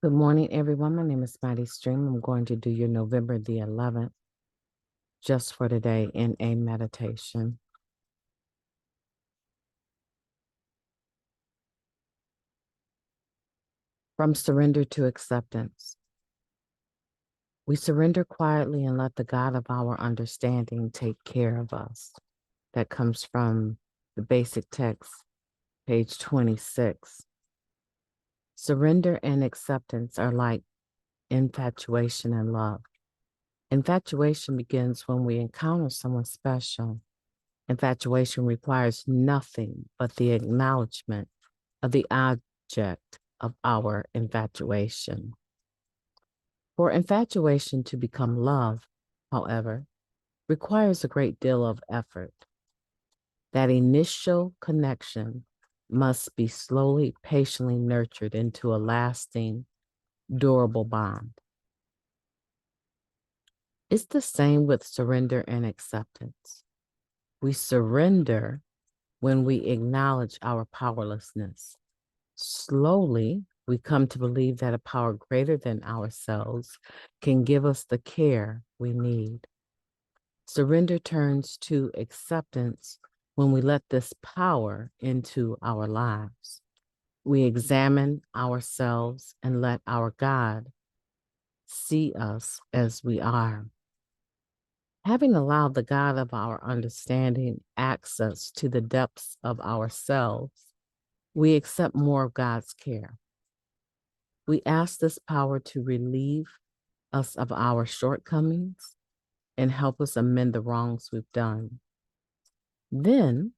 Good morning, everyone. My name is MightyStream. I'm going to do your November the 11th, just for today, in a meditation. From surrender to acceptance. We surrender quietly and let the God of our understanding take care of us. That comes from the basic text, page 26. Surrender and acceptance are like infatuation and love. Infatuation begins when we encounter someone special. Infatuation requires nothing but the acknowledgement of the object of our infatuation. For infatuation to become love, however, requires a great deal of effort. That initial connection must be slowly, patiently nurtured into a lasting, durable bond. It's the same with surrender and acceptance. We surrender when we acknowledge our powerlessness. Slowly, we come to believe that a power greater than ourselves can give us the care we need. Surrender turns to acceptance when we let this power into our lives. We examine ourselves and let our God see us as we are. Having allowed the God of our understanding access to the depths of ourselves, we accept more of God's care. We ask this power to relieve us of our shortcomings and help us amend the wrongs we've done. Then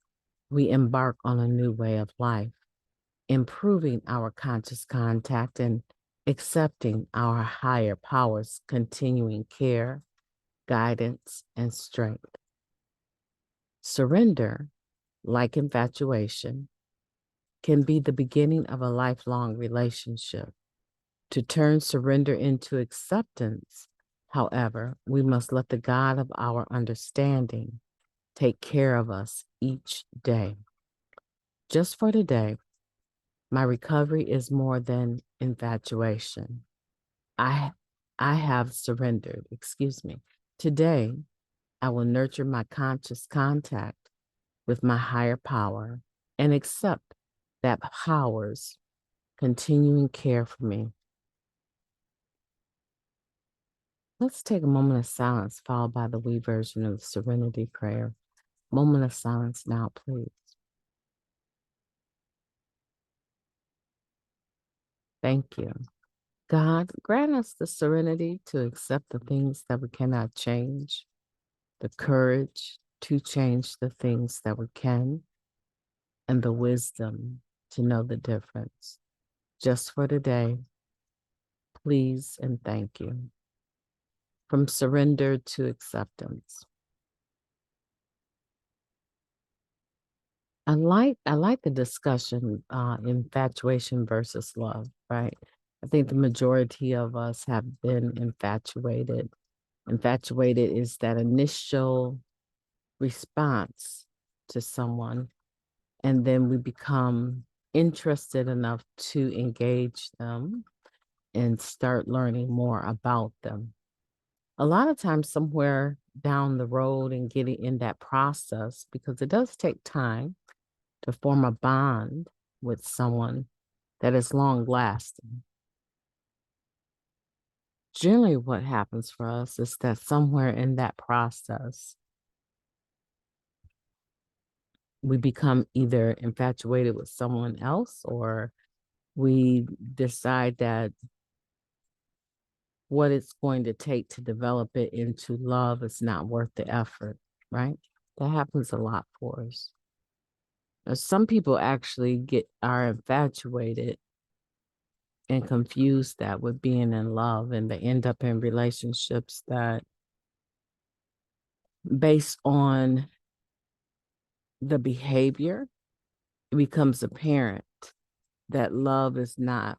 we embark on a new way of life, improving our conscious contact and accepting our higher powers' continuing care, guidance, and strength. Surrender, like infatuation, can be the beginning of a lifelong relationship. To turn surrender into acceptance, however, we must let the God of our understanding take care of us each day. Just for today, my recovery is more than infatuation. I have surrendered, Today, I will nurture my conscious contact with my higher power and accept that power's continuing care for me. Let's take a moment of silence, followed by the we version of the Serenity Prayer. Moment of silence now, please. Thank you. God, grant us the serenity to accept the things that we cannot change, the courage to change the things that we can, and the wisdom to know the difference. Just for today, please and thank you. From surrender to acceptance. I like the discussion, infatuation versus love, right? I think the majority of us have been infatuated. Infatuated is that initial response to someone, and then we become interested enough to engage them and start learning more about them. A lot of times somewhere down the road and getting in that process, because it does take time to form a bond with someone that is long lasting. Generally, what happens for us is that somewhere in that process, we become either infatuated with someone else, or we decide that what it's going to take to develop it into love is not worth the effort, right? That happens a lot for us. Now, some people actually are infatuated and confuse that with being in love, and they end up in relationships that, based on the behavior, it becomes apparent that love is not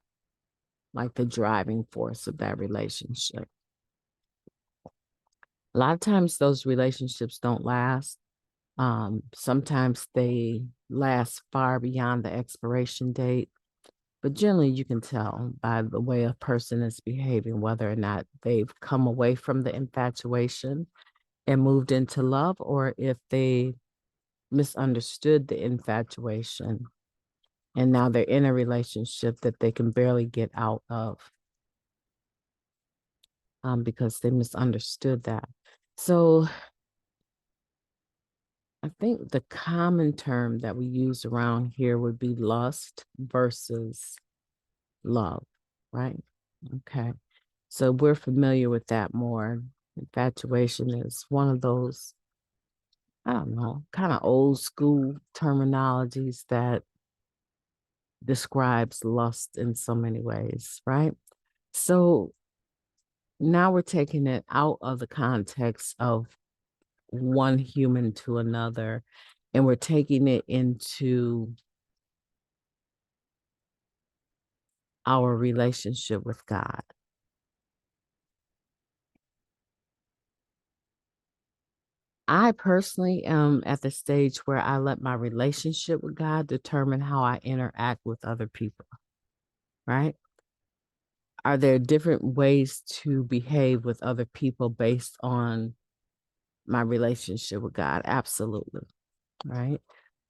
like the driving force of that relationship. A lot of times those relationships don't last. Sometimes they last far beyond the expiration date. But generally, you can tell by the way a person is behaving whether or not they've come away from the infatuation and moved into love, or if they misunderstood the infatuation and now they're in a relationship that they can barely get out of because they misunderstood that. So I think the common term that we use around here would be lust versus love, right? Okay. So we're familiar with that more. Infatuation is one of those, I don't know, kind of old school terminologies that describes lust in so many ways, right? So now we're taking it out of the context of one human to another, and we're taking it into our relationship with God. I personally am at the stage where I let my relationship with God determine how I interact with other people, right? Are there different ways to behave with other people based on my relationship with God? Absolutely, right?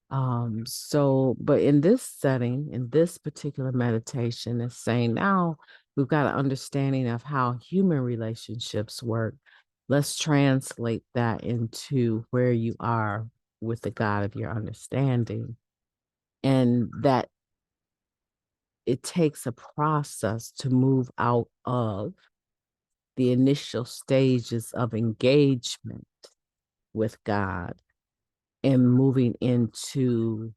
But in this setting, in this particular meditation, it's saying now we've got an understanding of how human relationships work. Let's translate that into where you are with the God of your understanding. And that it takes a process to move out of the initial stages of engagement with God and moving into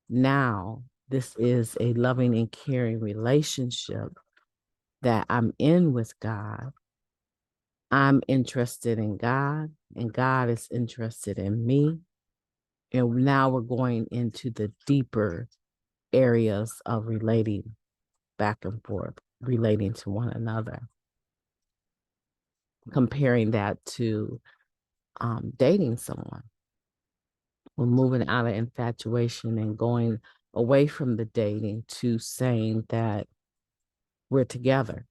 now this is a loving and caring relationship that I'm in with God. I'm interested in God, and God is interested in me. And now we're going into the deeper areas of relating back and forth, relating to one another, comparing that to dating someone. We're moving out of infatuation and going away from the dating to saying that we're together,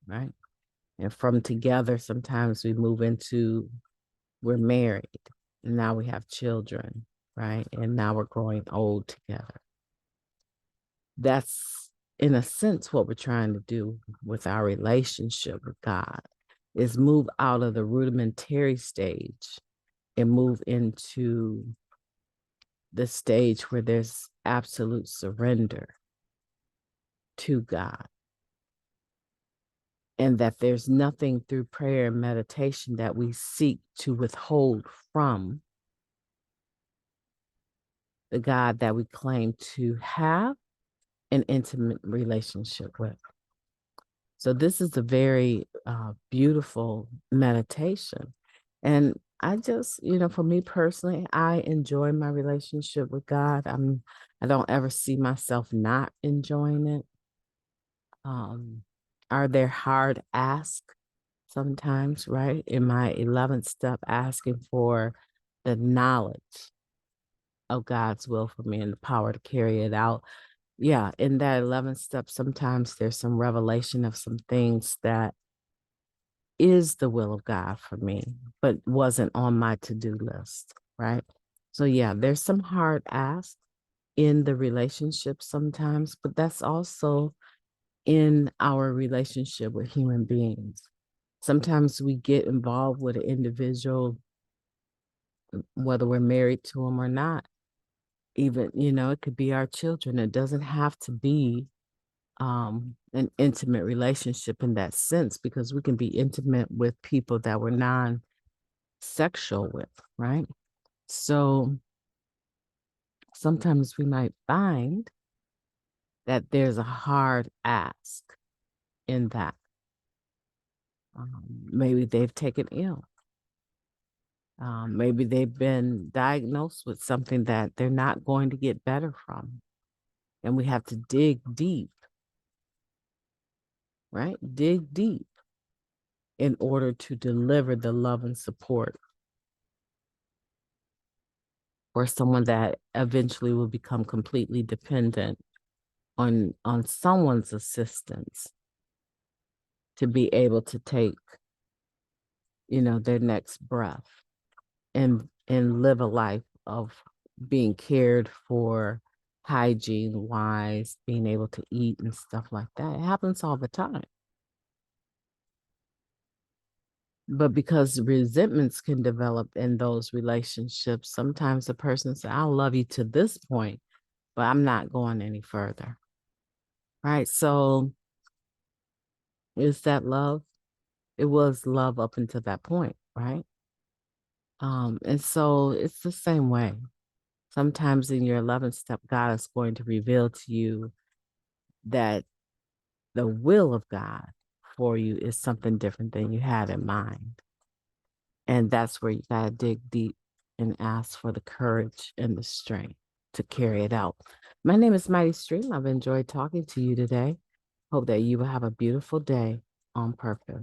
right? And from together, sometimes we move into we're married, and now we have children, right? And now we're growing old together. That's, in a sense, what we're trying to do with our relationship with God is move out of the rudimentary stage and move into the stage where there's absolute surrender to God. And that there's nothing through prayer and meditation that we seek to withhold from the God that we claim to have an intimate relationship with. So this is a very beautiful meditation. And I just, for me personally, I enjoy my relationship with God. I don't ever see myself not enjoying it. Are there hard asks sometimes, right? In my 11th step, asking for the knowledge of God's will for me and the power to carry it out. Yeah, in that 11th step, sometimes there's some revelation of some things that is the will of God for me, but wasn't on my to-do list, right? So yeah, there's some hard asks in the relationship sometimes, but that's also in our relationship with human beings. Sometimes we get involved with an individual, whether we're married to them or not. Even, it could be our children. It doesn't have to be an intimate relationship in that sense, because we can be intimate with people that we're non-sexual with, right? So sometimes we might find that there's a hard ask in that. Maybe they've taken ill. Maybe they've been diagnosed with something that they're not going to get better from. And we have to dig deep, right? Dig deep in order to deliver the love and support for someone that eventually will become completely dependent on someone's assistance to be able to take, their next breath and live a life of being cared for, hygiene wise, being able to eat and stuff like that. It happens all the time. But because resentments can develop in those relationships, sometimes the person says, I'll love you to this point, but I'm not going any further. Right? So is that love? It was love up until that point, right? And so it's the same way. Sometimes in your 11th step, God is going to reveal to you that the will of God for you is something different than you had in mind. And that's where you got to dig deep and ask for the courage and the strength to carry it out. My name is Mighty Stream. I've enjoyed talking to you today. Hope that you will have a beautiful day on purpose.